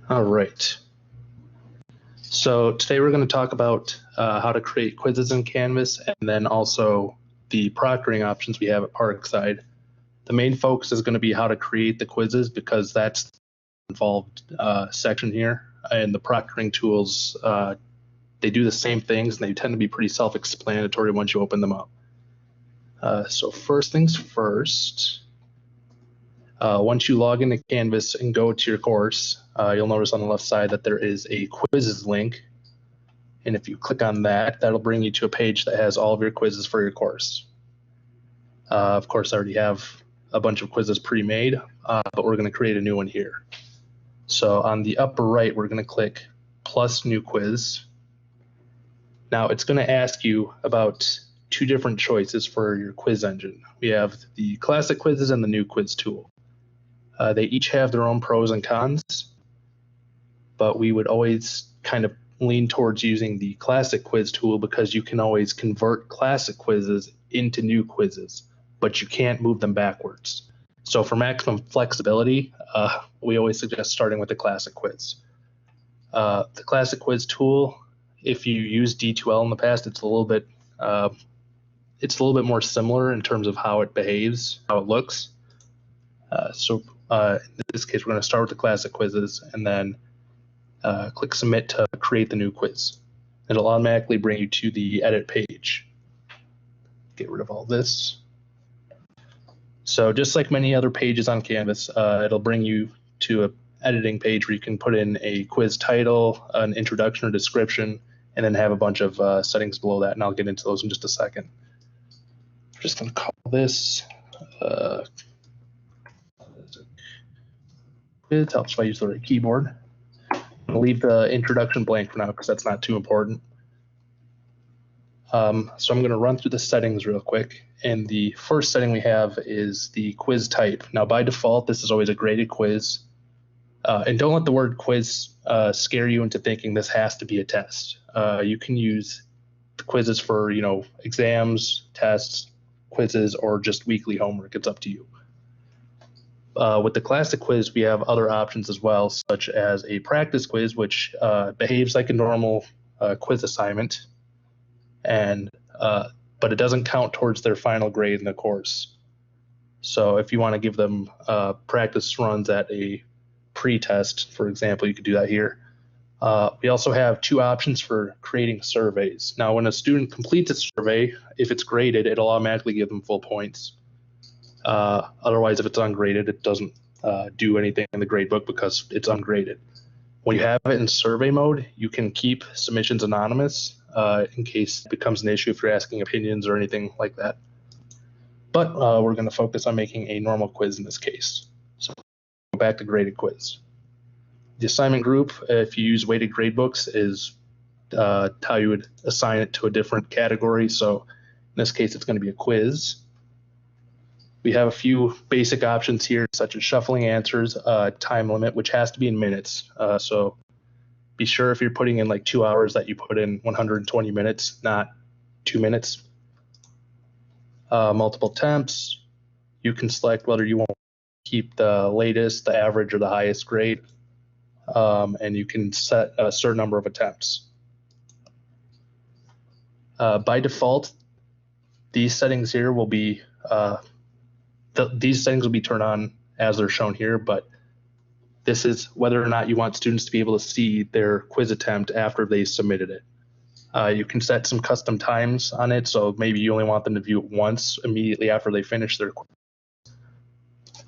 All right. So today we're going to talk about how to create quizzes in Canvas and then also the proctoring options we have at Parkside. The main focus is going to be how to create the quizzes because that's the involved section here. And the proctoring tools, they do the same things and they tend to be pretty self-explanatory once you open them up. So first things first, once you log into Canvas and go to your course, you'll notice on the left side that there is a quizzes link. And if you click on that, that'll bring you to a page that has all of your quizzes for your course. Of course, I already have a bunch of quizzes pre-made, but we're going to create a new one here. So on the upper right, we're going to click plus new quiz. Now it's going to ask you about two different choices for your quiz engine. We have the classic quizzes and the new quiz tool. They each have their own pros and cons, but we would always kind of lean towards using the classic quiz tool because you can always convert classic quizzes into new quizzes, but you can't move them backwards. So for maximum flexibility, we always suggest starting with the classic quiz. The classic quiz tool, if you use D2L in the past, it's a little bit more similar in terms of how it behaves, how it looks. In this case, we're going to start with the classic quizzes and then click submit to create the new quiz. It'll automatically bring you to the edit page. Get rid of all this. So just like many other pages on Canvas, it'll bring you to an editing page where you can put in a quiz title, an introduction or description, and then have a bunch of settings below that, and I'll get into those in just a second. I'm just going to call this quiz. Helps if I use the right keyboard. I'll leave the introduction blank for now because that's not too important. So I'm going to run through the settings real quick. And the first setting we have is the quiz type. Now, by default, this is always a graded quiz. And don't let the word quiz scare you into thinking this has to be a test. You can use the quizzes for, exams, tests, quizzes, or just weekly homework. It's up to you. With the classic quiz, we have other options as well, such as a practice quiz, which behaves like a normal quiz assignment, but it doesn't count towards their final grade in the course. So if you want to give them practice runs at a pre-test, for example, you could do that here. We also have two options for creating surveys. Now, when a student completes a survey, if it's graded, it'll automatically give them full points. Otherwise, if it's ungraded, it doesn't do anything in the gradebook because it's ungraded. When you have it in survey mode, you can keep submissions anonymous in case it becomes an issue if you're asking opinions or anything like that. But we're going to focus on making a normal quiz in this case. So go back to graded quiz. The assignment group, if you use weighted gradebooks, is how you would assign it to a different category. So in this case, it's going to be a quiz. We have a few basic options here, such as shuffling answers, time limit, which has to be in minutes. So be sure if you're putting in like 2 hours that you put in 120 minutes, not 2 minutes. Multiple attempts. You can select whether you want to keep the latest, the average, or the highest grade. And you can set a certain number of attempts. By default, these settings here will be these settings will be turned on as they're shown here, but this is whether or not you want students to be able to see their quiz attempt after they submitted it. You can set some custom times on it, so maybe you only want them to view it once immediately after they finish their quiz.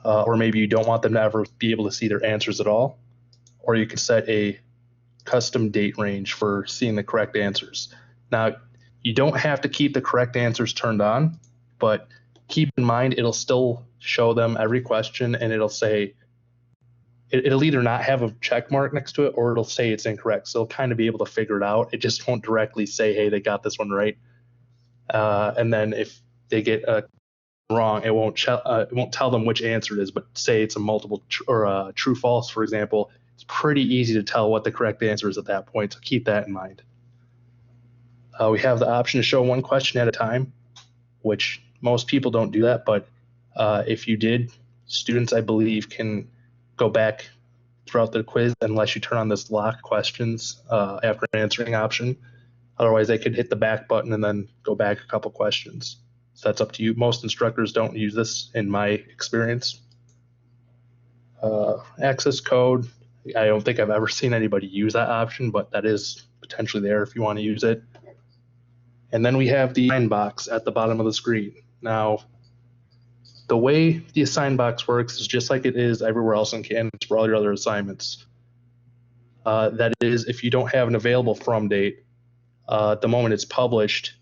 Or maybe you don't want them to ever be able to see their answers at all. Or you can set a custom date range for seeing the correct answers. Now, you don't have to keep the correct answers turned on, but keep in mind it'll still show them every question and it'll say, it'll either not have a check mark next to it or it'll say it's incorrect. So they'll kind of be able to figure it out. It just won't directly say, hey, they got this one right. And then if they get wrong, it won't tell them which answer it is, but say it's a multiple or a true false, for example. It's pretty easy to tell what the correct answer is at that point. So keep that in mind. We have the option to show one question at a time, which most people don't do that, but if you did, students, I believe, can go back throughout the quiz unless you turn on this lock questions after answering option. Otherwise, they could hit the back button and then go back a couple questions. So that's up to you. Most instructors don't use this in my experience. Access code, I don't think I've ever seen anybody use that option, but that is potentially there if you want to use it. And then we have the assign box at the bottom of the screen. Now, the way the assign box works is just like it is everywhere else in Canvas for all your other assignments. That is, if you don't have an available from date, the moment it's published,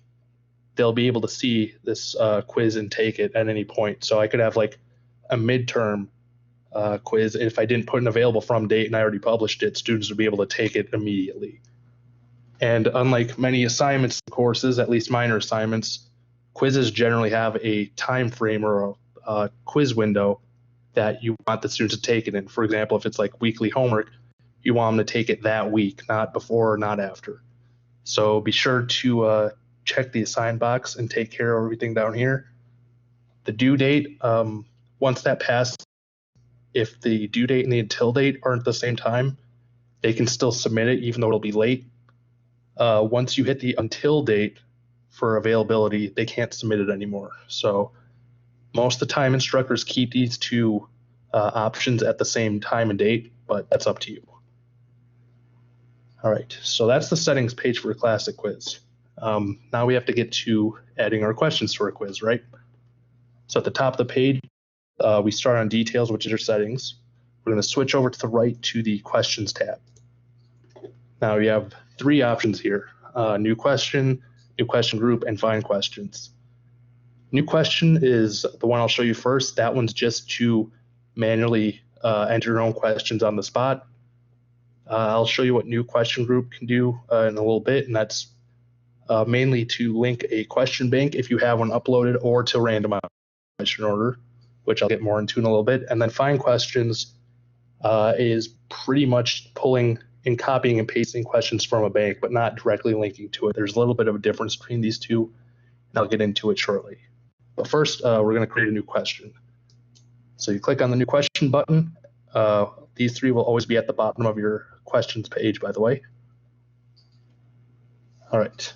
they'll be able to see this quiz and take it at any point. So I could have like a midterm quiz. If I didn't put an available from date and I already published it, students would be able to take it immediately. And unlike many assignments courses, at least minor assignments, quizzes generally have a time frame or a quiz window that you want the students to take it in. For example, if it's like weekly homework, you want them to take it that week, not before or not after. So be sure to check the assign box and take care of everything down here. The due date, once that passes, if the due date and the until date aren't at the same time, they can still submit it even though it'll be late. Once you hit the until date for availability, they can't submit it anymore. So most of the time, instructors keep these two options at the same time and date, but that's up to you. All right, so that's the settings page for a classic quiz. Now we have to get to adding our questions to our quiz, right? So at the top of the page, we start on details, which is our settings. We're going to switch over to the right to the questions tab. Now we have three options here: new question group, and find questions. New question is the one I'll show you first. That one's just to manually enter your own questions on the spot. I'll show you what new question group can do in a little bit, and that's mainly to link a question bank if you have one uploaded, or to randomize question order, which I'll get more into in a little bit. And then find questions is pretty much pulling and copying and pasting questions from a bank, but not directly linking to it. There's a little bit of a difference between these two, and I'll get into it shortly. But first, we're going to create a new question. So you click on the new question button. These three will always be at the bottom of your questions page, by the way. All right.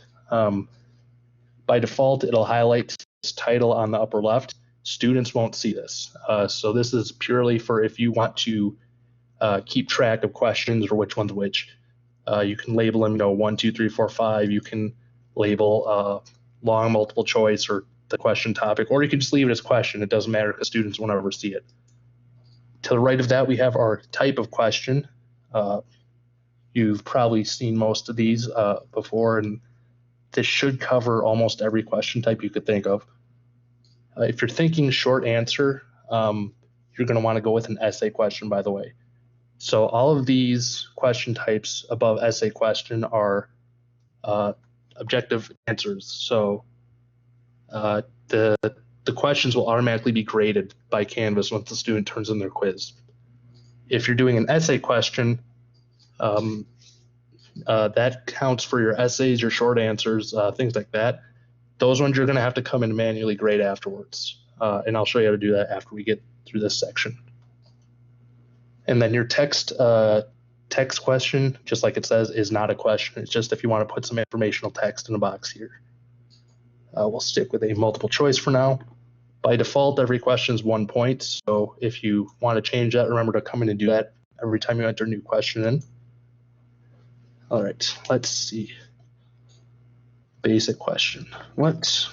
By default, it'll highlight this title on the upper left. Students won't see this. So this is purely for if you want to keep track of questions or which one's which. You can label them, 1, 2, 3, 4, 5. You can label long multiple choice or the question topic, or you can just leave it as question. It doesn't matter because students won't ever see it. To the right of that, we have our type of question. You've probably seen most of these before, and this should cover almost every question type you could think of. If you're thinking short answer, you're going to want to go with an essay question, by the way. So all of these question types above essay question are objective answers. So the questions will automatically be graded by Canvas once the student turns in their quiz. If you're doing an essay question, that counts for your essays, your short answers, things like that. Those ones you're going to have to come and manually grade afterwards. And I'll show you how to do that after we get through this section. And then your text question, just like it says, is not a question. It's just if you want to put some informational text in a box here. We'll stick with a multiple choice for now. By default, every question is 1 point. So if you want to change that, remember to come in and do that every time you enter a new question in. All right, let's see. Basic question. What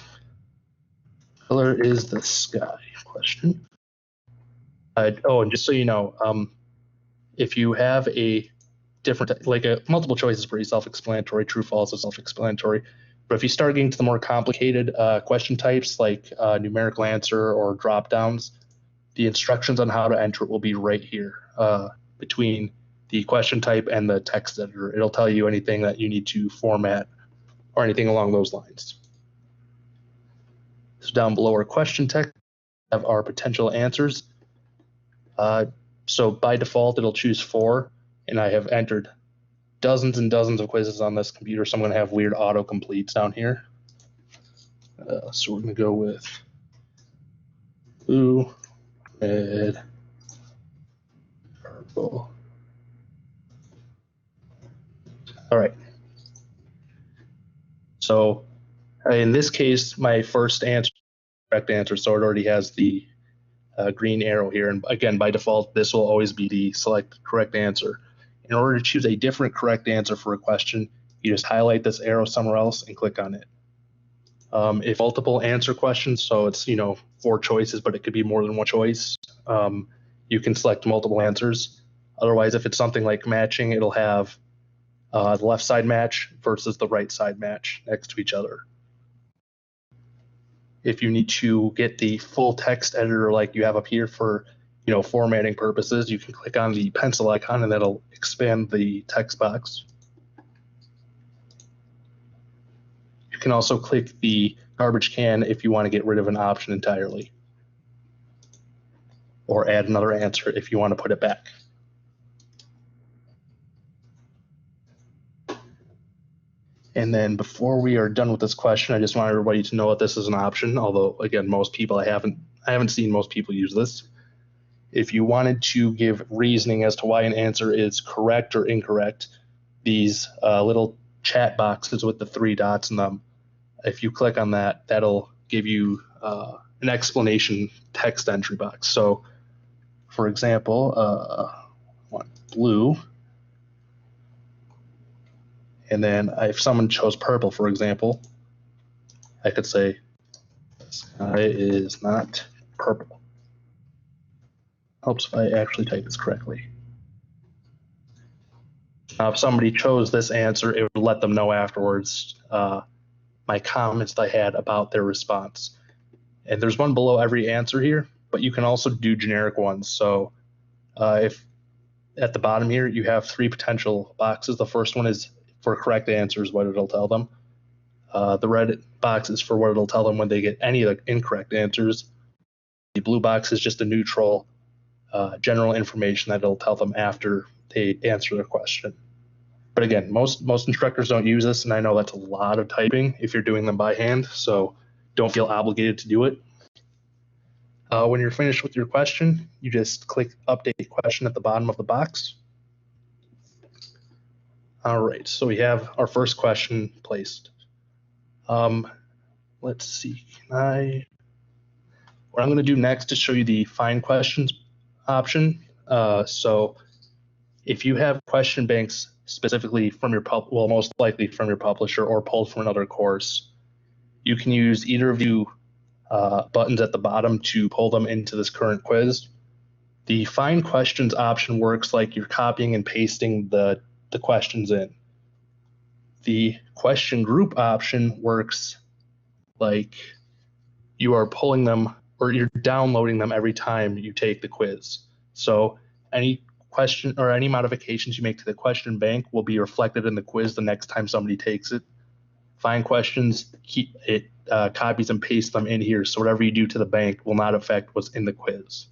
color is the sky? Question. Oh, and just so you know, if you have a different, like a multiple choice is pretty self-explanatory, true, false is self-explanatory. But if you start getting to the more complicated question types like numerical answer or drop downs, the instructions on how to enter it will be right here between the question type and the text editor. It'll tell you anything that you need to format or anything along those lines. So down below our question text, we have our potential answers. So by default, it'll choose 4, and I have entered dozens and dozens of quizzes on this computer, so I'm going to have weird autocompletes down here. So we're going to go with blue, red, purple, All right. So in this case, my first answer, correct answer, so it already has the green arrow here. And again, by default, this will always be the select correct answer. In order to choose a different correct answer for a question, you just highlight this arrow somewhere else and click on it. If multiple answer questions, so it's 4 choices, but it could be more than one choice, you can select multiple answers. Otherwise, if it's something like matching, it'll have the left side match versus the right side match next to each other. If you need to get the full text editor like you have up here for formatting purposes, you can click on the pencil icon and that'll expand the text box. You can also click the garbage can if you want to get rid of an option entirely, or add another answer if you want to put it back. And then before we are done with this question, I just want everybody to know that this is an option, although again, most people I haven't seen most people use this. If you wanted to give reasoning as to why an answer is correct or incorrect, these little chat boxes with the 3 dots in them, if you click on that, that'll give you an explanation text entry box. So for example, I want blue. And then if someone chose purple, for example, I could say, the sky is not purple. Helps if I actually type this correctly. Now, if somebody chose this answer, it would let them know afterwards my comments that I had about their response. And there's one below every answer here, but you can also do generic ones. So if at the bottom here, you have 3 potential boxes. The first one is for correct answers, what it'll tell them. The red box is for what it'll tell them when they get any of the incorrect answers. The blue box is just a neutral general information that it'll tell them after they answer their question. But again, most instructors don't use this, and I know that's a lot of typing if you're doing them by hand, so don't feel obligated to do it. When you're finished with your question, you just click Update Question at the bottom of the box. All right, so we have our first question placed. Let's see, what I'm going to do next is show you the Find Questions option. So if you have question banks specifically from your most likely from your publisher or pulled from another course, you can use either of the buttons at the bottom to pull them into this current quiz. The Find Questions option works like you're copying and pasting the questions in. The Question Group option works like you are pulling them or you're downloading them every time you take the quiz. So any question or any modifications you make to the question bank will be reflected in the quiz the next time somebody takes it. Find Questions, copies and pastes them in here. So whatever you do to the bank will not affect what's in the quiz.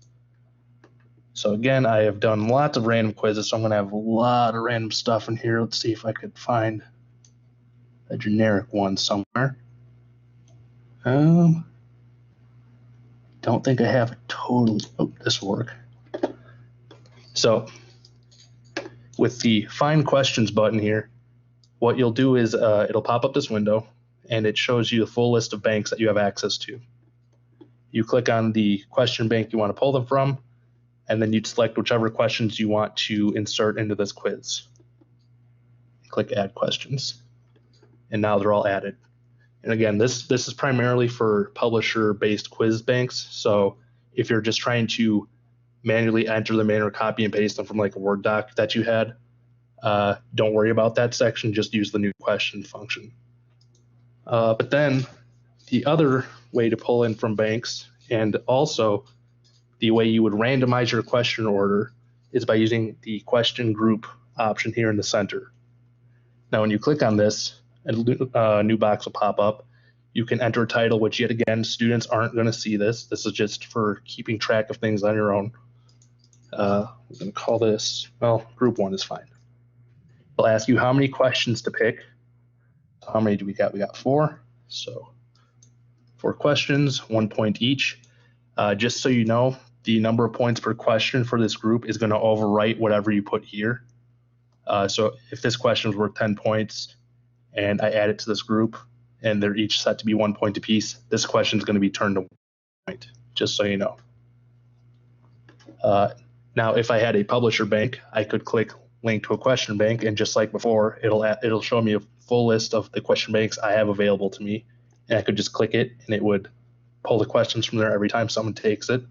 So again, I have done lots of random quizzes, so I'm going to have a lot of random stuff in here. Let's see if I could find a generic one somewhere. Don't think I have a total. Oh, this will work. So with the Find Questions button here, what you'll do is it'll pop up this window, and it shows you the full list of banks that you have access to. You click on the question bank you want to pull them from, and then you'd select whichever questions you want to insert into this quiz. Click Add Questions, and now they're all added. And again, this is primarily for publisher-based quiz banks. So if you're just trying to manually enter them in or copy and paste them from like a Word doc that you had, don't worry about that section. Just use the new question function. But then the other way to pull in from banks, and also the way you would randomize your question order, is by using the Question Group option here in the center. Now, when you click on this, a new box will pop up. You can enter a title, which yet again, students aren't going to see this. This is just for keeping track of things on your own. I'm going to call this, well, Group 1 is fine. It'll ask you how many questions to pick. How many do we got? We got 4. So 4 questions, 1 point each. Just so you know, the number of points per question for this group is going to overwrite whatever you put here. So if this question is worth 10 points and I add it to this group and they're each set to be 1 point apiece, this question is going to be turned to 1 point, just so you know. Now, if I had a publisher bank, I could click link to a question bank, and just like before, it'll show me a full list of the question banks I have available to me, and I could just click it, and it would pull the questions from there every time someone takes it.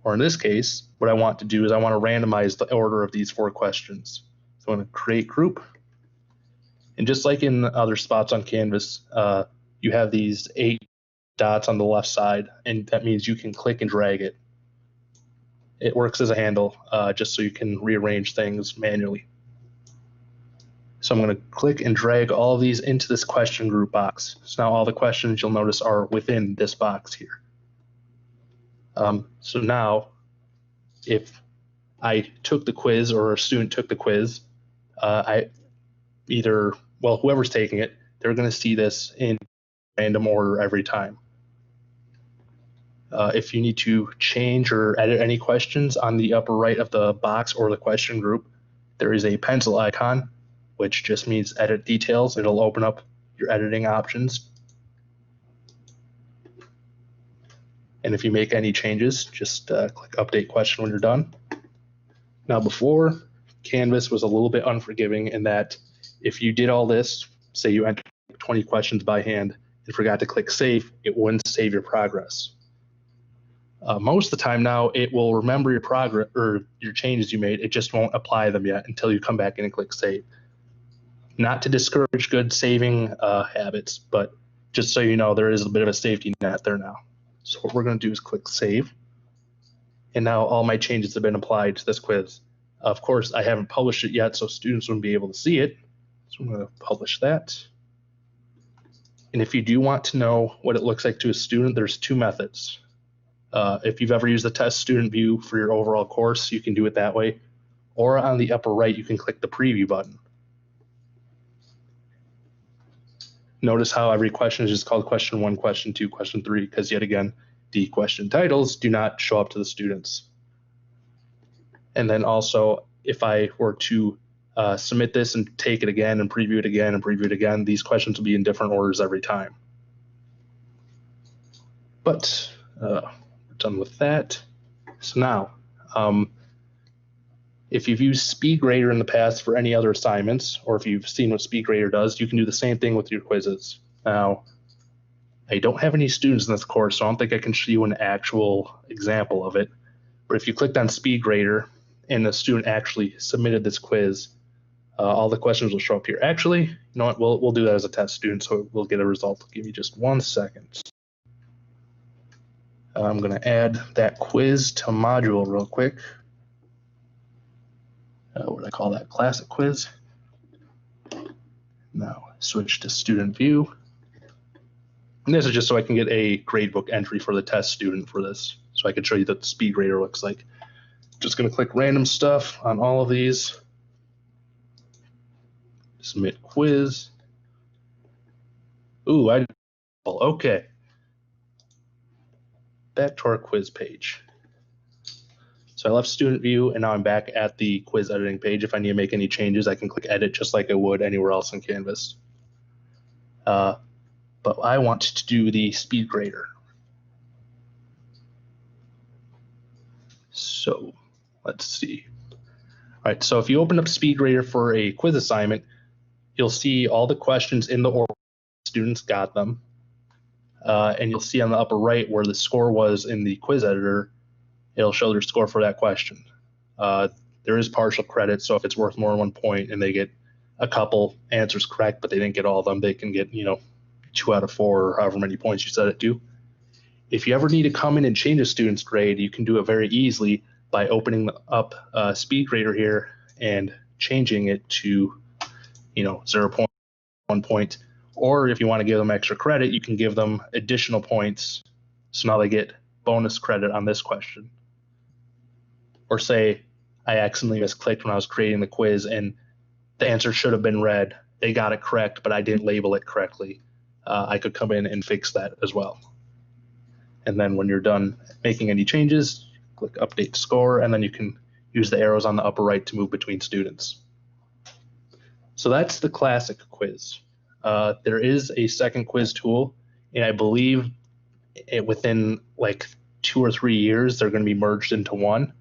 Or in this case, what I want to do is I want to randomize the order of these 4 questions. So I'm going to create group, and just like in other spots on Canvas, you have these 8 dots on the left side, and that means you can click and drag it. It works as a handle, just so you can rearrange things manually. So I'm going to click and drag all of these into this question group box. So now all the questions you'll notice are within this box here. So now if I took the quiz or a student took the quiz, whoever's taking it, they're going to see this in random order every time. If you need to change or edit any questions, on the upper right of the box or the question group, there is a pencil icon, which just means edit details. It'll open up your editing options. And if you make any changes, just click update question when you're done. Now, before, Canvas was a little bit unforgiving in that if you did all this, say you entered 20 questions by hand and forgot to click save, it wouldn't save your progress. Most of the time now, it will remember your progress or your changes you made. It just won't apply them yet until you come back in and click save. Not to discourage good saving habits, but just so you know, there is a bit of a safety net there now. So what we're going to do is click save. And now all my changes have been applied to this quiz. Of course, I haven't published it yet, so students wouldn't be able to see it. So I'm going to publish that. And if you do want to know what it looks like to a student, there's 2 methods. If you've ever used the test student view for your overall course, you can do it that way. Or on the upper right, you can click the preview button. Notice how every question is just called question 1, question 2, question 3, because yet again, the question titles do not show up to the students. And then also, if I were to submit this and take it again and preview it again and preview it again, these questions will be in different orders every time. But we're done with that. So now, if you've used SpeedGrader in the past for any other assignments, or if you've seen what SpeedGrader does, you can do the same thing with your quizzes. Now, I don't have any students in this course, so I don't think I can show you an actual example of it. But if you clicked on SpeedGrader and the student actually submitted this quiz, all the questions will show up here. Actually, you know what? We'll do that as a test student, so we'll get a result. Give me just 1 second. I'm going to add that quiz to module real quick. What do I call that? Classic quiz. Now switch to student view. And this is just so I can get a gradebook entry for the test student for this. So I can show you what the SpeedGrader looks like. Just going to click random stuff on all of these. Submit quiz. Ooh, okay. Back to our quiz page. So I left student view, and now I'm back at the quiz editing page. If I need to make any changes, I can click edit just like I would anywhere else in Canvas. But I want to do the SpeedGrader. So let's see. All right, so if you open up SpeedGrader for a quiz assignment, you'll see all the questions in the order students got them. And you'll see on the upper right where the score was in the quiz editor, it'll show their score for that question. There is partial credit, so if it's worth more than 1 point and they get a couple answers correct, but they didn't get all of them, they can get 2 out of 4 or however many points you set it to. If you ever need to come in and change a student's grade, you can do it very easily by opening up SpeedGrader here and changing it to 0.1 point. Or if you want to give them extra credit, you can give them additional points. So now they get bonus credit on this question. Or say I accidentally misclicked when I was creating the quiz and the answer should have been red. They got it correct, but I didn't label it correctly. I could come in and fix that as well. And then when you're done making any changes, click update score, and then you can use the arrows on the upper right to move between students. So that's the classic quiz. There is a second quiz tool, and I believe within like 2 or 3 years, they're going to be merged into one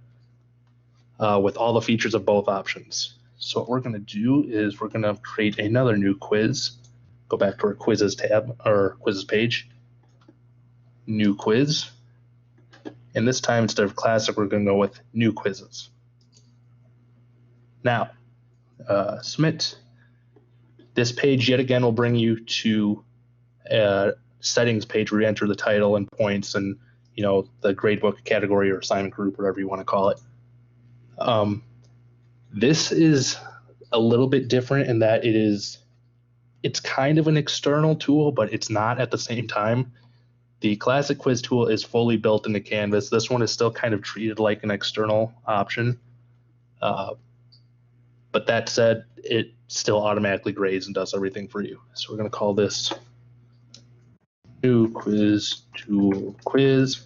with all the features of both options. So what we're going to do is we're going to create another new quiz. Go back to our quizzes tab or quizzes page. New quiz. And this time, instead of classic, we're going to go with new quizzes. Now, submit. This page yet again will bring you to a settings page where you enter the title and points and the gradebook category or assignment group, whatever you want to call it. This is a little bit different in that it's kind of an external tool, but it's not at the same time. The classic quiz tool is fully built into Canvas. This one is still kind of treated like an external option. But that said, it still automatically grades and does everything for you. So we're going to call this new quiz tool quiz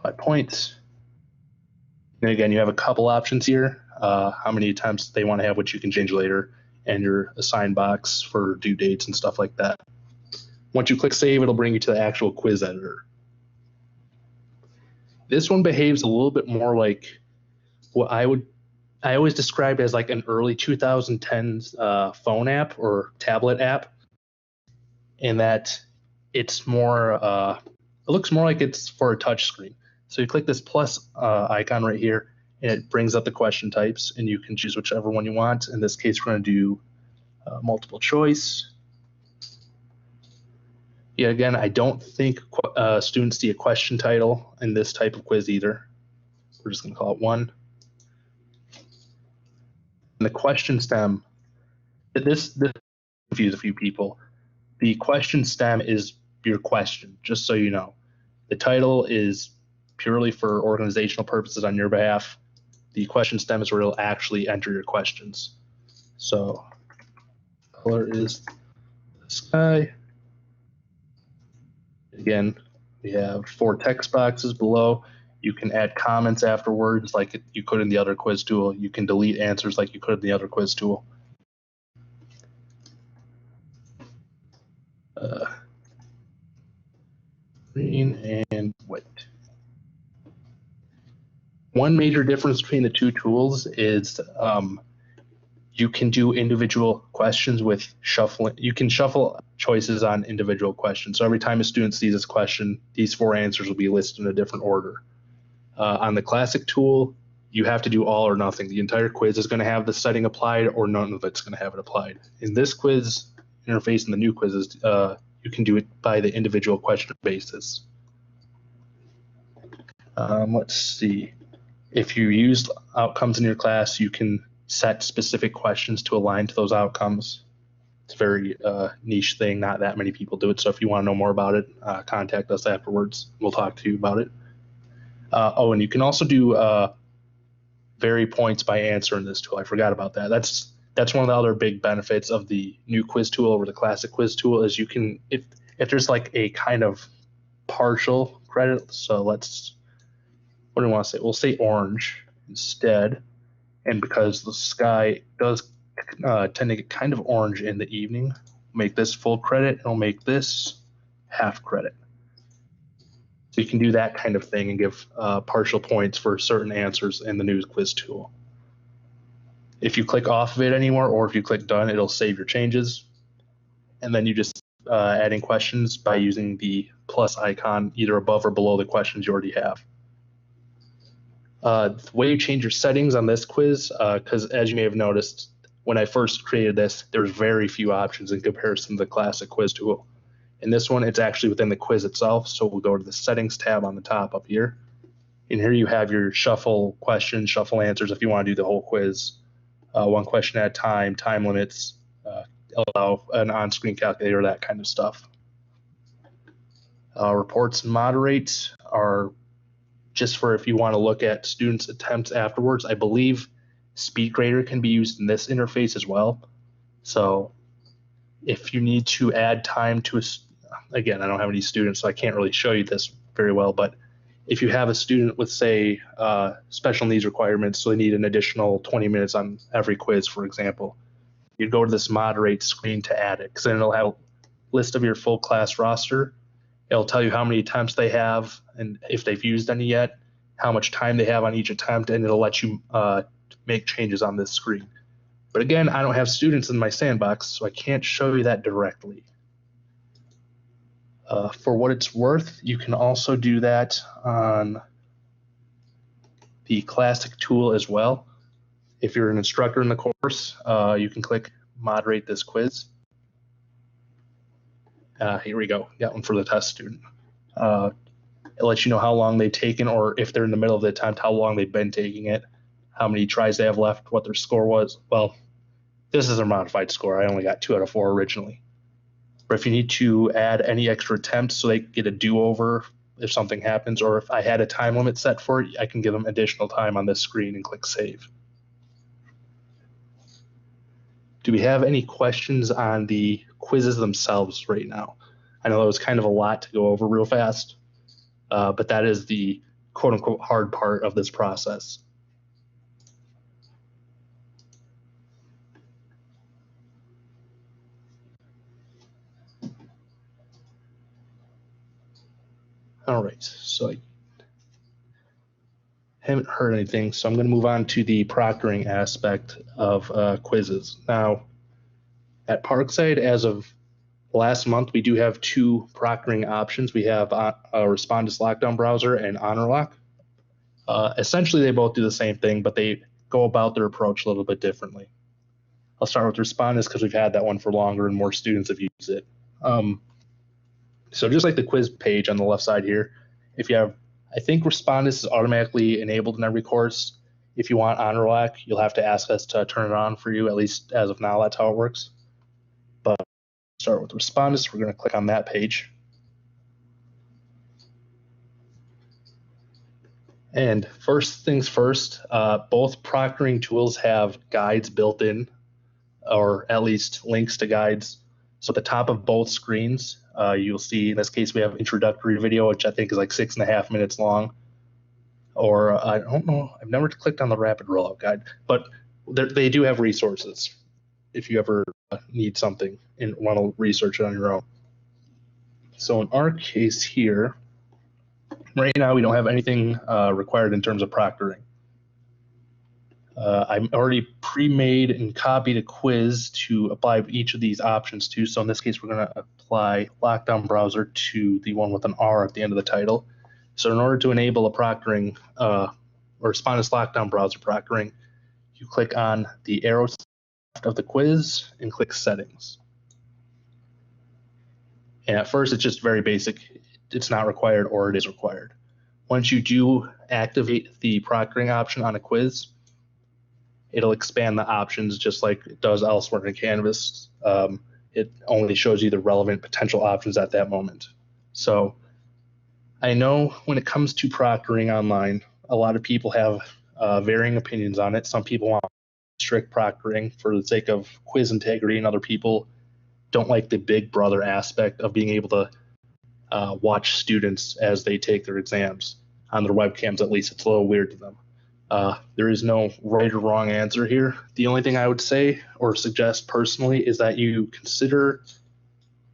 by points. And again, you have a couple options here. How many attempts they want to have, which you can change later, and your assign box for due dates and stuff like that. Once you click save, it'll bring you to the actual quiz editor. This one behaves a little bit more like what I always described as like an early 2010s phone app or tablet app, in that it's more, it looks more like it's for a touch screen. So you click this plus icon right here, and it brings up the question types, and you can choose whichever one you want. In this case, we're going to do multiple choice. Yeah, again, I don't think students see a question title in this type of quiz either. We're just going to call it one. And the question stem, this confused a few people. The question stem is your question, just so you know. The title is purely for organizational purposes on your behalf. The question stem is where it'll actually enter your questions. So color is the sky. Again, we have 4 text boxes below. You can add comments afterwards like you could in the other quiz tool. You can delete answers like you could in the other quiz tool. Green and white. One major difference between the two tools is you can do individual questions with shuffling. You can shuffle choices on individual questions. So every time a student sees this question, these 4 answers will be listed in a different order. On the classic tool, you have to do all or nothing. The entire quiz is going to have the setting applied, or none of it's going to have it applied. In this quiz interface and the new quizzes, you can do it by the individual question basis. Let's see. If you used outcomes in your class, you can set specific questions to align to those outcomes. It's a very niche thing. Not that many people do it. So if you want to know more about it, contact us afterwards. We'll talk to you about it. And you can also do vary points by answer in this tool. I forgot about that. That's one of the other big benefits of the new quiz tool over the classic quiz tool is you can, if there's like a kind of partial credit, so what do we want to say? We'll say orange instead. And because the sky does tend to get kind of orange in the evening, make this full credit, and we'll make this half credit. So you can do that kind of thing and give partial points for certain answers in the new quiz tool. If you click off of it anymore, or if you click done, it'll save your changes. And then you just adding questions by using the plus icon either above or below the questions you already have. The way you change your settings on this quiz, because as you may have noticed, when I first created this, there's very few options in comparison to the classic quiz tool. In this one, it's actually within the quiz itself. So we'll go to the settings tab on the top up here. And here you have your shuffle questions, shuffle answers if you want to do the whole quiz. One question at a time, time limits, allow an on-screen calculator, that kind of stuff. Reports and moderate are just for if you want to look at students' attempts afterwards. I believe SpeedGrader can be used in this interface as well. So if you need to add time to again, I don't have any students, so I can't really show you this very well, but if you have a student with, say, special needs requirements, so they need an additional 20 minutes on every quiz, for example, you'd go to this moderate screen to add it, because then it'll have a list of your full class roster. It'll tell you how many attempts they have and if they've used any yet, how much time they have on each attempt, and it'll let you make changes on this screen. But again, I don't have students in my sandbox, so I can't show you that directly. For what it's worth, you can also do that on the classic tool as well. If you're an instructor in the course, you can click moderate this quiz. Here we go, got one for the test student. It lets you know how long they've taken, or if they're in the middle of the attempt, how long they've been taking it, how many tries they have left, what their score was. Well, this is a modified score. I only got 2 out of 4 originally. But if you need to add any extra attempts so they get a do-over if something happens, or if I had a time limit set for it, I can give them additional time on this screen and click save. Do we have any questions on the quizzes themselves right now? I know that was kind of a lot to go over real fast, but that is the quote-unquote hard part of this process. All right, so I haven't heard anything, so I'm going to move on to the proctoring aspect of quizzes. Now, at Parkside, as of last month, we do have 2 proctoring options. We have Respondus Lockdown Browser and HonorLock. Essentially, they both do the same thing, but they go about their approach a little bit differently. I'll start with Respondus because we've had that one for longer and more students have used it. So just like the quiz page on the left side here, if you have, I think Respondus is automatically enabled in every course. If you want HonorLock, you'll have to ask us to turn it on for you, at least as of now, that's how it works. But start with Respondus, we're going to click on that page. And first things first, both proctoring tools have guides built in, or at least links to guides. So at the top of both screens, you'll see, in this case, we have introductory video, which I think is like 6.5 minutes long. Or I don't know, I've never clicked on the rapid rollout guide, but they do have resources if you ever need something and want to research it on your own. So in our case here, right now we don't have anything required in terms of proctoring. I'm already pre-made and copied a quiz to apply each of these options to. So in this case, we're going to apply Lockdown Browser to the one with an R at the end of the title. So in order to enable a proctoring or Respondus Lockdown Browser proctoring, you click on the arrow of the quiz and click Settings. And at first, it's just very basic. It's not required or it is required. Once you do activate the proctoring option on a quiz, it'll expand the options just like it does elsewhere in Canvas. It only shows you the relevant potential options at that moment. So I know when it comes to proctoring online, a lot of people have varying opinions on it. Some people want strict proctoring for the sake of quiz integrity, and other people don't like the big brother aspect of being able to watch students as they take their exams on their webcams. At least it's a little weird to them. There is no right or wrong answer here. The only thing I would say or suggest personally is that you consider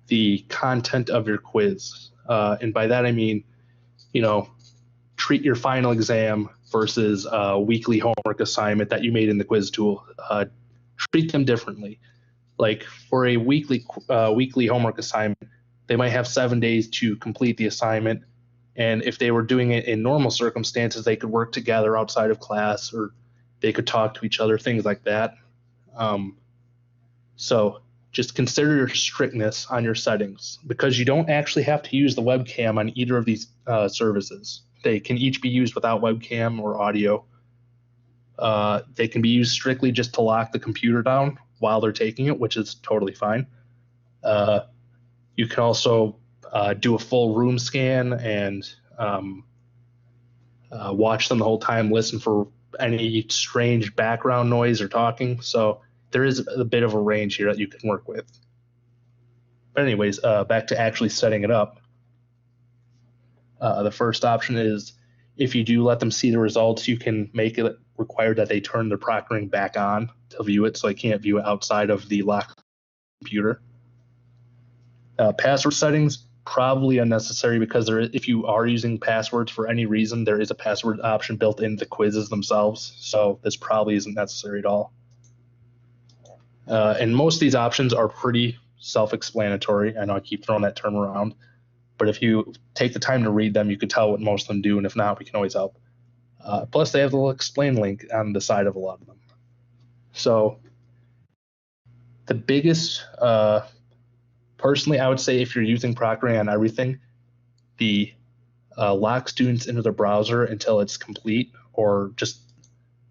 the content of your quiz. And by that I mean, treat your final exam versus a weekly homework assignment that you made in the quiz tool. Treat them differently. Like for a weekly homework assignment, they might have 7 days to complete the assignment. And if they were doing it in normal circumstances, they could work together outside of class, or they could talk to each other, things like that. So just consider your strictness on your settings, because you don't actually have to use the webcam on either of these services. They can each be used without webcam or audio. They can be used strictly just to lock the computer down while they're taking it, which is totally fine. You can also do a full room scan and watch them the whole time, listen for any strange background noise or talking. So there is a bit of a range here that you can work with. But anyways, back to actually setting it up. The first option is, if you do let them see the results, you can make it required that they turn their proctoring back on to view it, so they can't view it outside of the locked computer. Password settings, probably unnecessary, because if you are using passwords for any reason, there is a password option built into the quizzes themselves, so this probably isn't necessary at all. And most of these options are pretty self-explanatory. I know I keep throwing that term around, but if you take the time to read them, you can tell what most of them do, and if not, we can always help. Plus, they have the little explain link on the side of a lot of them. So the biggest, personally, I would say if you're using Proctoring on everything, the lock students into the browser until it's complete, or just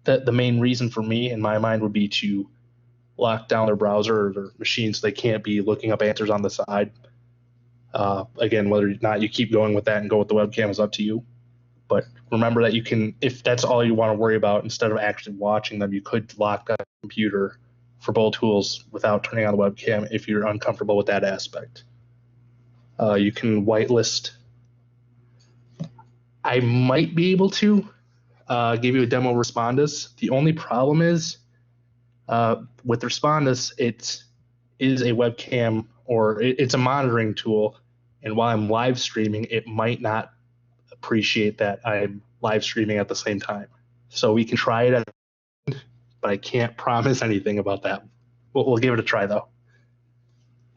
the main reason for me, in my mind, would be to lock down their browser or their machine so they can't be looking up answers on the side. Again, whether or not you keep going with that and go with the webcam is up to you. But remember that you can, if that's all you want to worry about, instead of actually watching them, you could lock the computer for both tools without turning on the webcam if you're uncomfortable with that aspect. You can whitelist. I might be able to give you a demo of Respondus. The only problem is with Respondus, it is a webcam, or it's a monitoring tool. And while I'm live streaming, it might not appreciate that I'm live streaming at the same time. So we can try it, but I can't promise anything about that. We'll give it a try, though.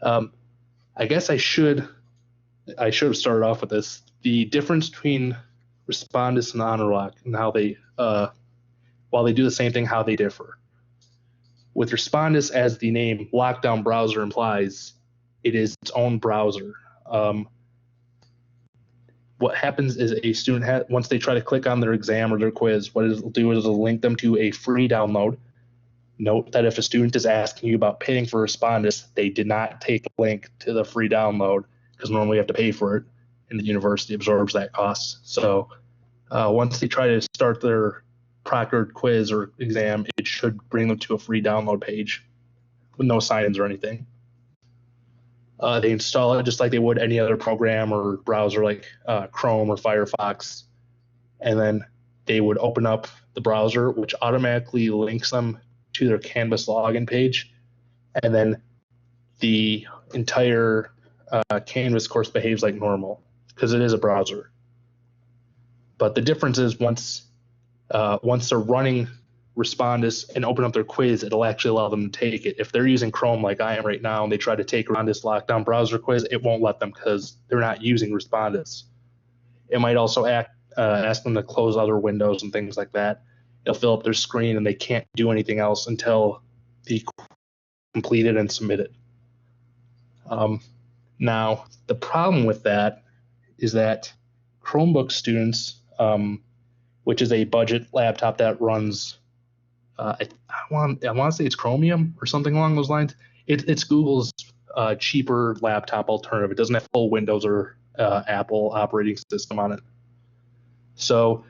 I guess I should have started off with this. The difference between Respondus and HonorLock, and how they, while they do the same thing, how they differ. With Respondus, as the name lockdown browser implies, it is its own browser. What happens is a student, once they try to click on their exam or their quiz, what it'll do is it'll link them to a free download. Note that if a student is asking you about paying for Respondus, they did not take a link to the free download, because normally you have to pay for it, and the university absorbs that cost. So once they try to start their proctored quiz or exam, it should bring them to a free download page with no sign-ins or anything. They install it just like they would any other program or browser, like Chrome or Firefox, and then they would open up the browser, which automatically links them to their Canvas login page, and then the entire Canvas course behaves like normal because it is a browser. But the difference is once they're running Respondus and open up their quiz, it'll actually allow them to take it. If they're using Chrome like I am right now and they try to take Respondus lockdown browser quiz, it won't let them because they're not using Respondus. It might also ask them to close other windows and things like that. They'll fill up their screen and they can't do anything else until the completed and submitted. Now, the problem with that is that Chromebook students, which is a budget laptop that runs, I want to say it's Chromium or something along those lines. It's Google's cheaper laptop alternative. It doesn't have full Windows or Apple operating system on it. So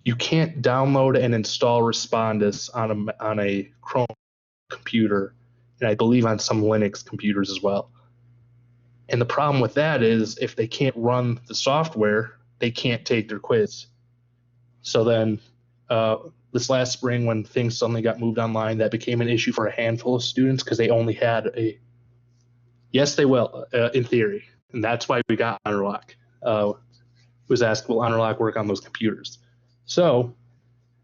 you can't download and install Respondus on a Chrome computer, and I believe on some Linux computers as well. And the problem with that is if they can't run the software, they can't take their quiz. So then this last spring, when things suddenly got moved online, that became an issue for a handful of students because they only had a – yes, they will, in theory. And that's why we got HonorLock. It was asked, will HonorLock work on those computers? So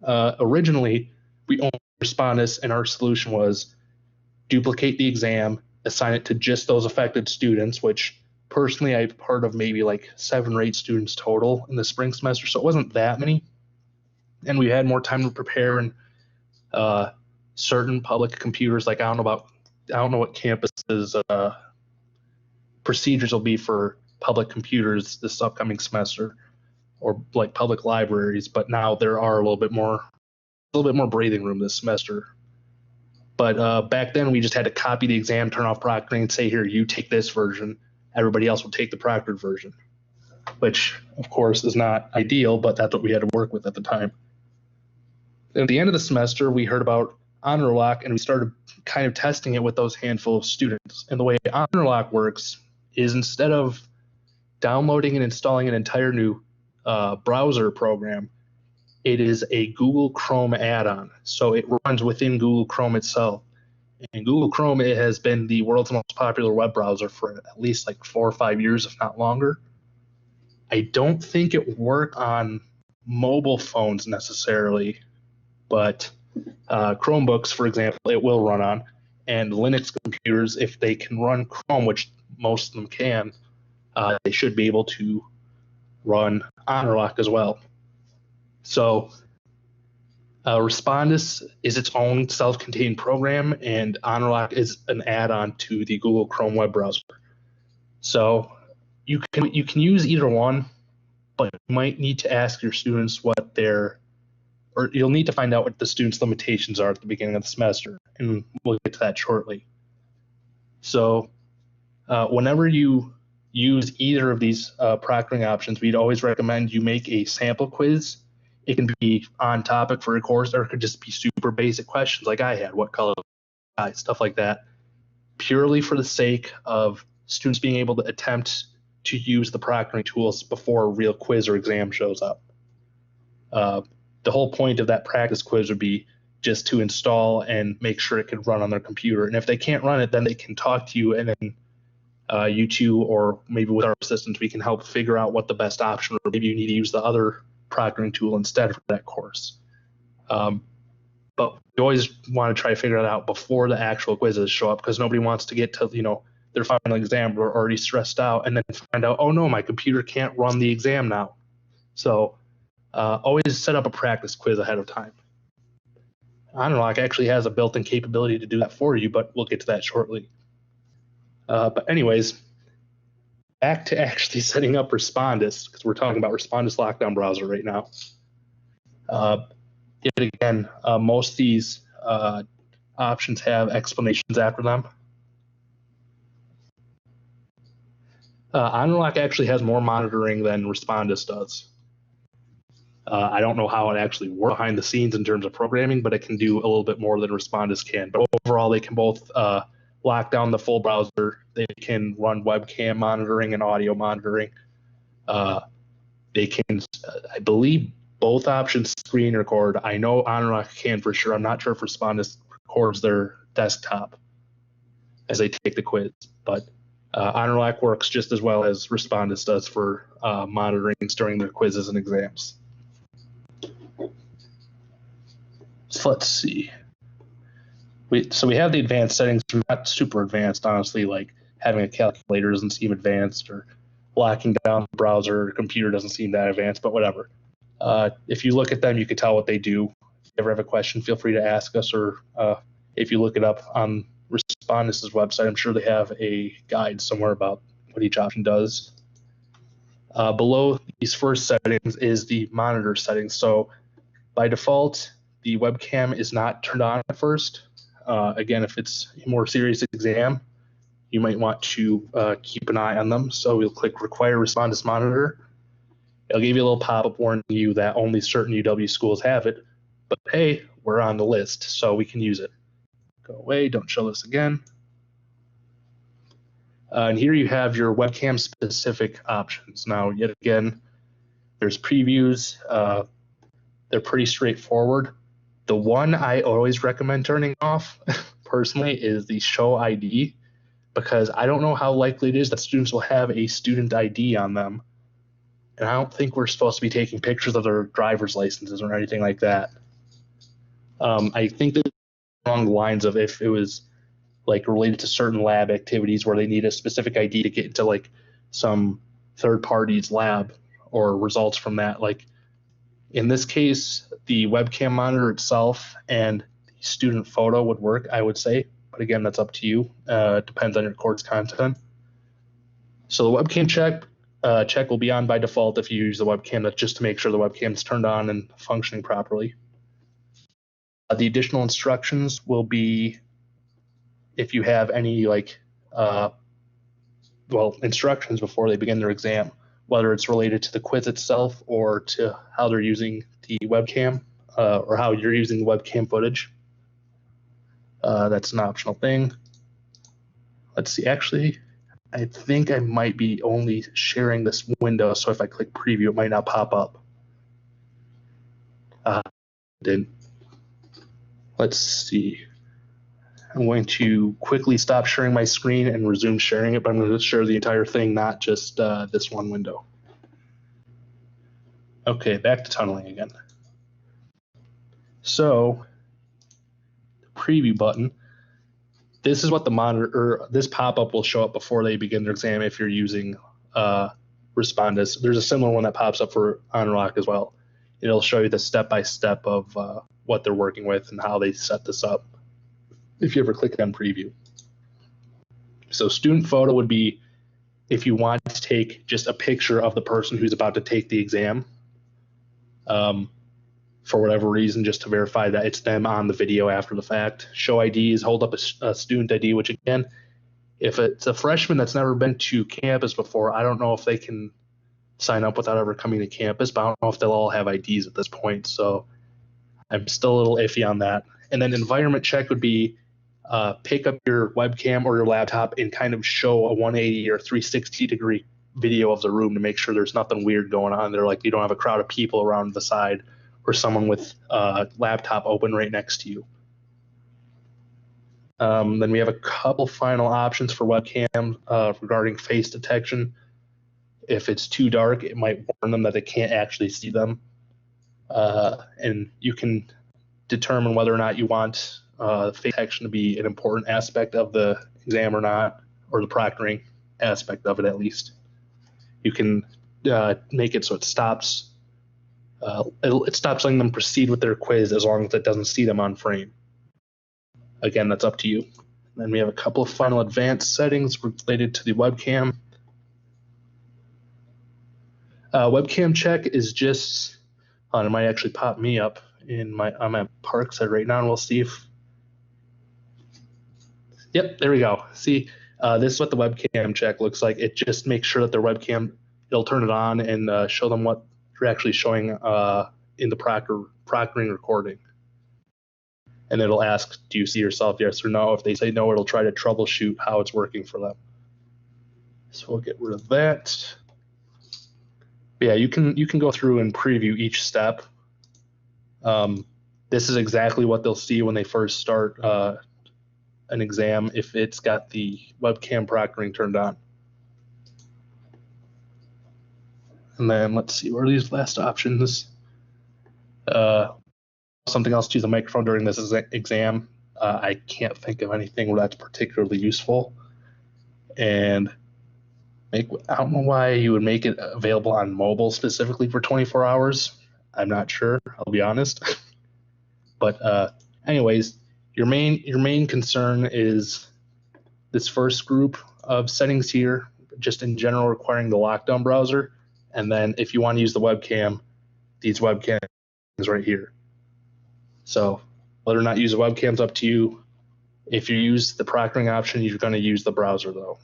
originally, we only Respondus, and our solution was duplicate the exam, assign it to just those affected students, which personally I'm part of maybe like 7 or 8 students total in the spring semester, so it wasn't that many. And we had more time to prepare, and certain public computers, like I don't know what campus's procedures will be for public computers this upcoming semester, or like public libraries, but now there are a little bit more breathing room this semester. But back then we just had to copy the exam, turn off proctoring, and say, here, you take this version. Everybody else will take the proctored version, which of course is not ideal, but that's what we had to work with at the time. At the end of the semester, we heard about HonorLock, and we started kind of testing it with those handful of students. And the way HonorLock works is instead of downloading and installing an entire new browser program, It is a Google Chrome add-on, so it runs within Google Chrome itself. And Google Chrome, it has been the world's most popular web browser for at least like 4 or 5 years, if not longer. I don't think it will work on mobile phones necessarily, but Chromebooks, for example, it will run on. And Linux computers, if they can run Chrome, which most of them can, they should be able to run Honorlock as well. So Respondus is its own self-contained program, and Honorlock is an add-on to the Google Chrome web browser. So you can use either one, but you might need to ask your students what their, or you'll need to find out what the students' limitations are at the beginning of the semester, and we'll get to that shortly. So whenever you use either of these proctoring options, we'd always recommend you make a sample quiz. It can be on topic for a course, or it could just be super basic questions like I had, what color, stuff like that, purely for the sake of students being able to attempt to use the proctoring tools before a real quiz or exam shows up. The whole point of that practice quiz would be just to install and make sure it can run on their computer. And if they can't run it, then they can talk to you, and then you two, or maybe with our assistants, we can help figure out what the best option, or maybe you need to use the other proctoring tool instead for that course. But you always want to try to figure it out before the actual quizzes show up, because nobody wants to get to, their final exam, we're already stressed out, and then find out, oh no, my computer can't run the exam now. So always set up a practice quiz ahead of time. Honorlock actually has a built-in capability to do that for you, but we'll get to that shortly. But anyways, back to actually setting up Respondus, because we're talking about Respondus Lockdown Browser right now. Yet again, most of these options have explanations after them. Honorlock actually has more monitoring than Respondus does. I don't know how it actually works behind the scenes in terms of programming, but it can do a little bit more than Respondus can. But overall, they can both lock down the full browser. They can run webcam monitoring and audio monitoring. They can, I believe, both options screen record. I know Honorlock can for sure. I'm not sure if Respondus records their desktop as they take the quiz, but Honorlock works just as well as Respondus does for monitoring during their quizzes and exams. So let's see. So we have the advanced settings. We're not super advanced, honestly, like having a calculator doesn't seem advanced, or locking down the browser or computer doesn't seem that advanced, but whatever. If you look at them, you can tell what they do. If you ever have a question, feel free to ask us, or if you look it up on Respondus's website, I'm sure they have a guide somewhere about what each option does. Below these first settings is the monitor settings. So by default, the webcam is not turned on at first. Again, if it's a more serious exam, you might want to keep an eye on them. So we'll click Require Respondus Monitor. It'll give you a little pop-up warning you that only certain UW schools have it, but hey, we're on the list, so we can use it. Go away, don't show this again. And here you have your webcam-specific options. Now, yet again, there's previews. They're pretty straightforward. The one I always recommend turning off, personally, is the Show ID, because I don't know how likely it is that students will have a student ID on them. And I don't think we're supposed to be taking pictures of their driver's licenses or anything like that. I think that along the lines of if it was like related to certain lab activities where they need a specific ID to get into like some third party's lab or results from that. Like in this case, the webcam monitor itself and the student photo would work, I would say. But again, that's up to you. It depends on your course content. So the webcam check will be on by default if you use the webcam. That's just to make sure the webcam is turned on and functioning properly. The additional instructions will be if you have any instructions before they begin their exam, whether it's related to the quiz itself or to how they're using the webcam or how you're using the webcam footage. That's an optional thing. Let's see, actually, I think I might be only sharing this window, so if I click preview, it might not pop up. Didn't. Let's see. I'm going to quickly stop sharing my screen and resume sharing it, but I'm going to share the entire thing, not just this one window. Okay, back to tunneling again. So, preview button. This is what the monitor, this pop-up will show up before they begin their exam if you're using Respondus. There's a similar one that pops up for OnRock as well. It'll show you the step-by-step of what they're working with and how they set this up if you ever click on preview. So student photo would be if you want to take just a picture of the person who's about to take the exam for whatever reason, just to verify that it's them on the video after the fact. Show IDs, hold up a student ID, which again, if it's a freshman that's never been to campus before, I don't know if they can sign up without ever coming to campus, but I don't know if they'll all have IDs at this point. So I'm still a little iffy on that. And then environment check would be pick up your webcam or your laptop and kind of show a 180 or 360 degree video of the room to make sure there's nothing weird going on there, like you don't have a crowd of people around the side or someone with a laptop open right next to you. Then we have a couple final options for webcam regarding face detection. If it's too dark, it might warn them that they can't actually see them. And you can determine whether or not you want face detection to be an important aspect of the exam or not, or the proctoring aspect of it at least. You can make it so it stops letting them proceed with their quiz as long as it doesn't see them on frame. Again, that's up to you. Then we have a couple of final advanced settings related to the webcam. Webcam check is just, it might actually pop me up I'm at Parkside right now, and we'll see if, yep, there we go. See, this is what the webcam check looks like. It just makes sure that their webcam, it'll turn it on and show them what you're actually showing in the proctoring recording. And it'll ask, do you see yourself, yes or no? If they say no, it'll try to troubleshoot how it's working for them. So we'll get rid of that. But yeah, you can go through and preview each step. This is exactly what they'll see when they first start an exam if it's got the webcam proctoring turned on. And then let's see, what are these last options? Something else to use the microphone during this exam. I can't think of anything where that's particularly useful. And I don't know why you would make it available on mobile specifically for 24 hours. I'm not sure, I'll be honest. But anyways, your main concern is this first group of settings here, just in general requiring the lockdown browser. And then if you want to use the webcam, these webcams right here. So whether or not you use a webcam is up to you. If you use the proctoring option, you're going to use the browser though,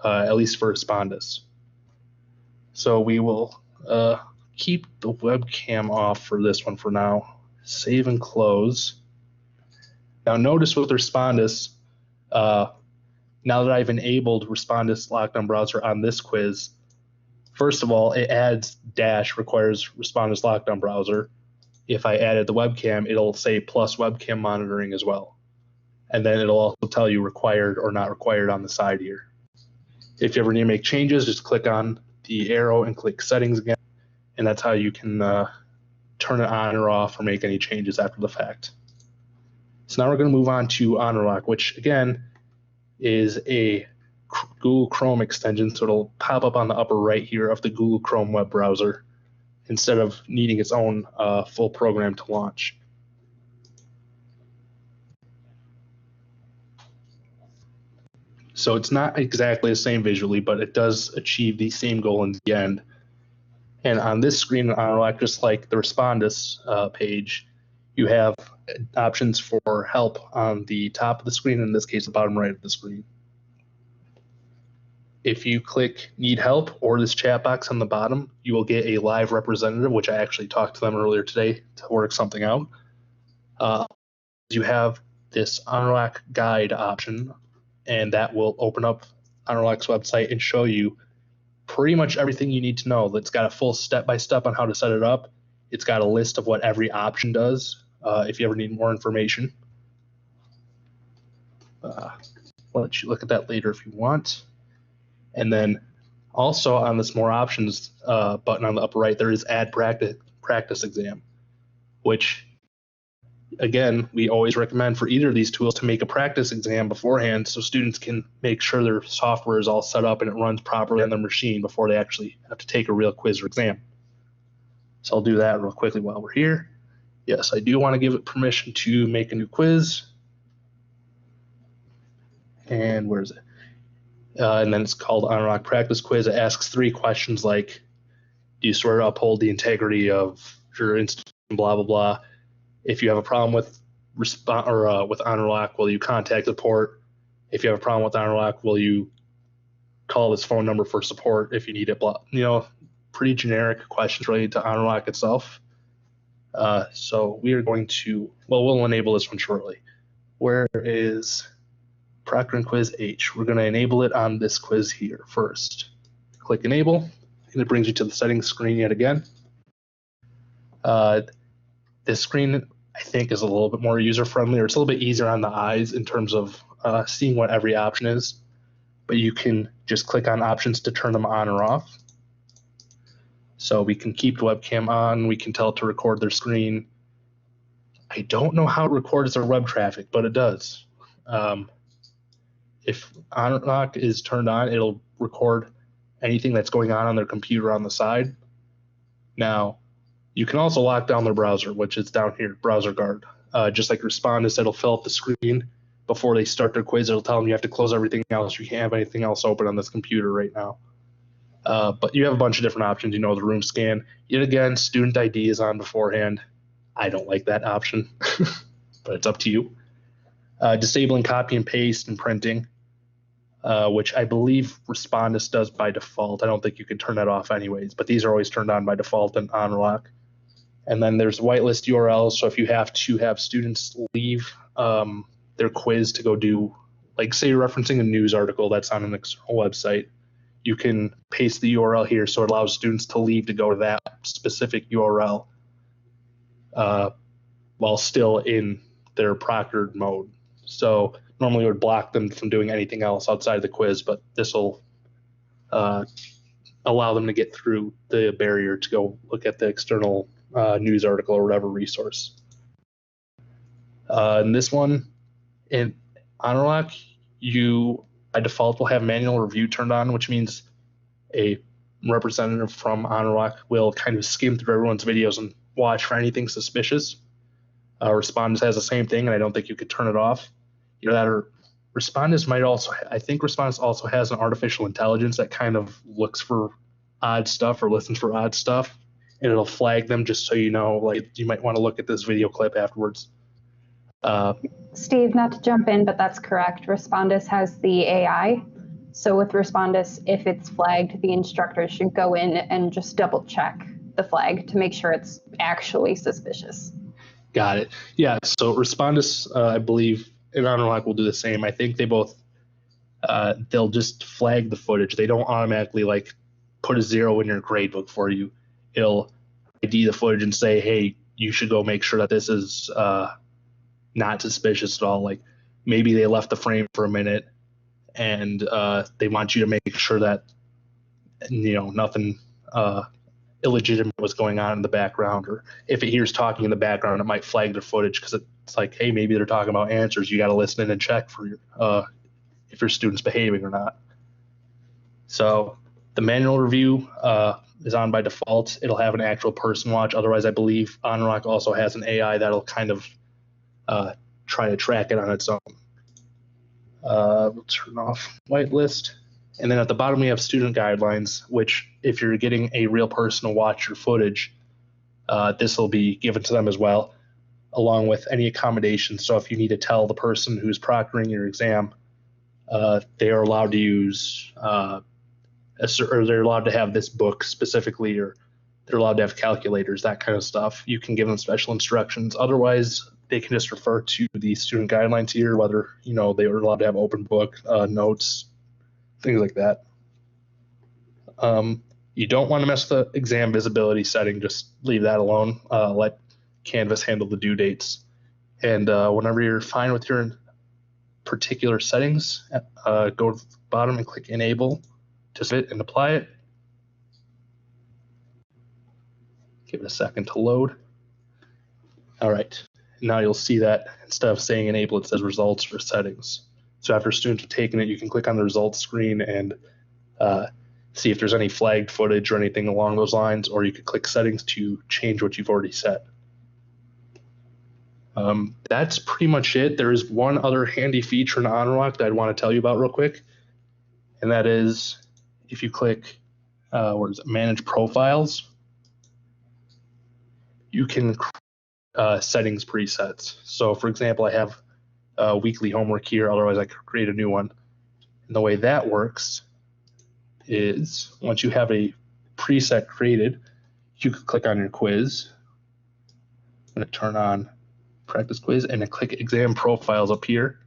at least for Respondus. So we will keep the webcam off for this one for now. Save and close. Now notice with Respondus, now that I've enabled Respondus lockdown browser on this quiz, first of all, it adds dash requires Respondus lockdown browser. If I added the webcam, it'll say plus webcam monitoring as well. And then it'll also tell you required or not required on the side here. If you ever need to make changes, just click on the arrow and click settings again. And that's how you can turn it on or off or make any changes after the fact. So now we're going to move on to OnRock, which again is a Google Chrome extension. So it'll pop up on the upper right here of the Google Chrome web browser instead of needing its own full program to launch. So it's not exactly the same visually, but it does achieve the same goal in the end. And on this screen in OnRock, just like the Respondus page, you have options for help on the top of the screen, in this case, the bottom right of the screen. If you click need help or this chat box on the bottom, you will get a live representative, which I actually talked to them earlier today to work something out. You have this OnRock guide option, and that will open up OnRock's website and show you pretty much everything you need to know. It's got a full step-by-step on how to set it up. It's got a list of what every option does if you ever need more information. I'll let you look at that later if you want. And then also on this more options button on the upper right, there is add practice exam, which again, we always recommend for either of these tools to make a practice exam beforehand so students can make sure their software is all set up and it runs properly on their machine before they actually have to take a real quiz or exam. So I'll do that real quickly while we're here. Yes, I do want to give it permission to make a new quiz. And where is it? And then it's called OnRock Practice Quiz. It asks 3 questions like, do you swear to uphold the integrity of your institution, blah, blah, blah. If you have a problem with with OnRock, will you contact support? If you have a problem with OnRock, will you call this phone number for support if you need it? Blah, pretty generic questions related to OnRock itself. So we are going to, we'll enable this one shortly. Where is Proctoring Quiz H? We're going to enable it on this quiz here first. Click Enable, and it brings you to the settings screen yet again. This screen, I think, is a little bit more user-friendly, or it's a little bit easier on the eyes in terms of seeing what every option is. But you can just click on options to turn them on or off. So we can keep the webcam on. We can tell it to record their screen. I don't know how it records their web traffic, but it does. If OnRock is turned on, it'll record anything that's going on their computer on the side. Now, you can also lock down their browser, which is down here, Browser Guard. Just like Respondus, it'll fill up the screen before they start their quiz. It'll tell them you have to close everything else. You can't have anything else open on this computer right now. But you have a bunch of different options. The room scan. Yet again, student ID is on beforehand. I don't like that option, but it's up to you. Disabling copy and paste and printing, which I believe Respondus does by default. I don't think you can turn that off anyways, but these are always turned on by default in OnRock. And then there's whitelist URLs. So if you have to have students leave their quiz to go do, like say you're referencing a news article that's on an external website, you can paste the URL here so it allows students to leave to go to that specific URL while still in their proctored mode. So normally it would block them from doing anything else outside of the quiz, but this will allow them to get through the barrier to go look at the external news article or whatever resource. And this one, in OnRock, you by default will have manual review turned on, which means a representative from OnRock will kind of skim through everyone's videos and watch for anything suspicious. Respondus has the same thing, and I don't think you could turn it off. Respondus might also, I think Respondus also has an artificial intelligence that kind of looks for odd stuff or listens for odd stuff, and it'll flag them just so you know, like you might want to look at this video clip afterwards. Steve, not to jump in, but that's correct. Respondus has the AI. So with Respondus, if it's flagged, the instructor should go in and just double check the flag to make sure it's actually suspicious. Got it. Yeah, so Respondus, I believe, and OnRock will do the same. I think they both, they'll just flag the footage. They don't automatically like put a 0 in your gradebook for you. It'll ID the footage and say, hey, you should go make sure that this is not suspicious at all. Like maybe they left the frame for a minute and they want you to make sure that, nothing illegitimate was going on in the background, or if it hears talking in the background, it might flag their footage because it's like, hey, maybe they're talking about answers. You got to listen in and check for if your student's behaving or not. So the manual review is on by default. It'll have an actual person watch. Otherwise, I believe OnRock also has an AI that'll kind of try to track it on its own. We'll turn off whitelist. And then at the bottom, we have student guidelines, which if you're getting a real person to watch your footage, this will be given to them as well, along with any accommodations. So if you need to tell the person who's proctoring your exam, they are allowed to use, or they're allowed to have this book specifically, or they're allowed to have calculators, that kind of stuff. You can give them special instructions. Otherwise, they can just refer to the student guidelines here, whether, they are allowed to have open book, notes, things like that. You don't want to mess with the exam visibility setting. Just leave that alone. Let Canvas handle the due dates. And whenever you're fine with your particular settings, go to the bottom and click Enable to fit and apply it. Give it a second to load. All right, now you'll see that instead of saying Enable, it says Results or Settings. So after students have taken it, you can click on the results screen and see if there's any flagged footage or anything along those lines, or you could click Settings to change what you've already set. That's pretty much it. There is one other handy feature in HonorLock that I'd want to tell you about real quick, and that is if you click Manage Profiles, you can settings presets. So for example, I have weekly homework here, otherwise I could create a new one. And the way that works is once you have a preset created, you could click on your quiz. I'm going to turn on practice quiz and then click exam profiles up here.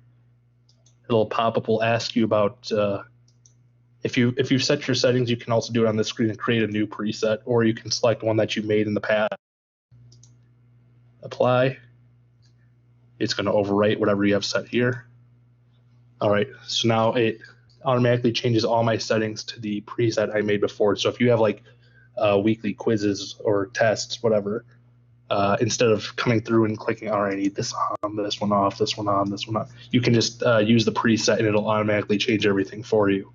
It'll pop up, will ask you about if you've set your settings, you can also do it on this screen and create a new preset, or you can select one that you made in the past. Apply. It's going to overwrite whatever you have set here. All right, so now it automatically changes all my settings to the preset I made before. So if you have like weekly quizzes or tests, whatever, instead of coming through and clicking, all right, I need this on, this one off, this one on, this one on, you can just use the preset and it'll automatically change everything for you.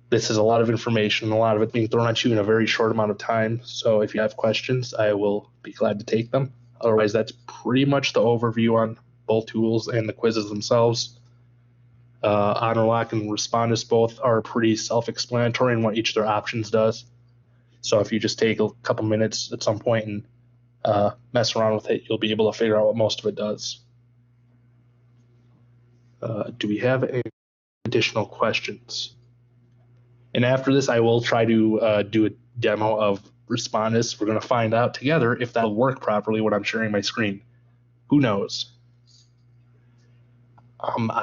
This is a lot of information, a lot of it being thrown at you in a very short amount of time. So if you have questions, I will be glad to take them. Otherwise, that's pretty much the overview on both tools and the quizzes themselves. HonorLock and Respondus both are pretty self-explanatory in what each of their options does. So if you just take a couple minutes at some point and mess around with it, you'll be able to figure out what most of it does. Do we have any additional questions? And after this, I will try to do a demo of Respondus. We're going to find out together if that'll work properly when I'm sharing my screen. Who knows?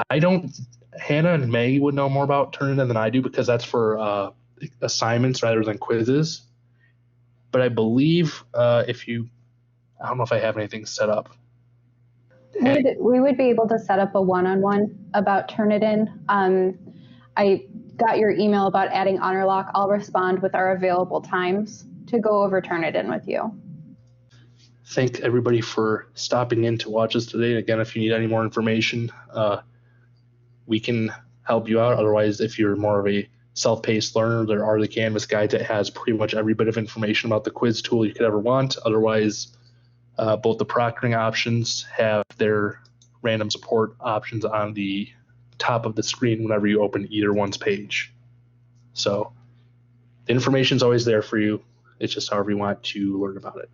I don't. Hannah and Maggie would know more about Turnitin than I do because that's for assignments rather than quizzes. But I believe I don't know if I have anything set up. We would be able to set up a one-on-one about Turnitin. I got your email about adding HonorLock. I'll respond with our available times to go over Turnitin with you. Thank everybody for stopping in to watch us today. Again, if you need any more information, we can help you out. Otherwise, if you're more of a self-paced learner, there are the Canvas guide that has pretty much every bit of information about the quiz tool you could ever want. Otherwise, both the proctoring options have their random support options on the top of the screen whenever you open either one's page. So the information is always there for you. It's just however you want to learn about it.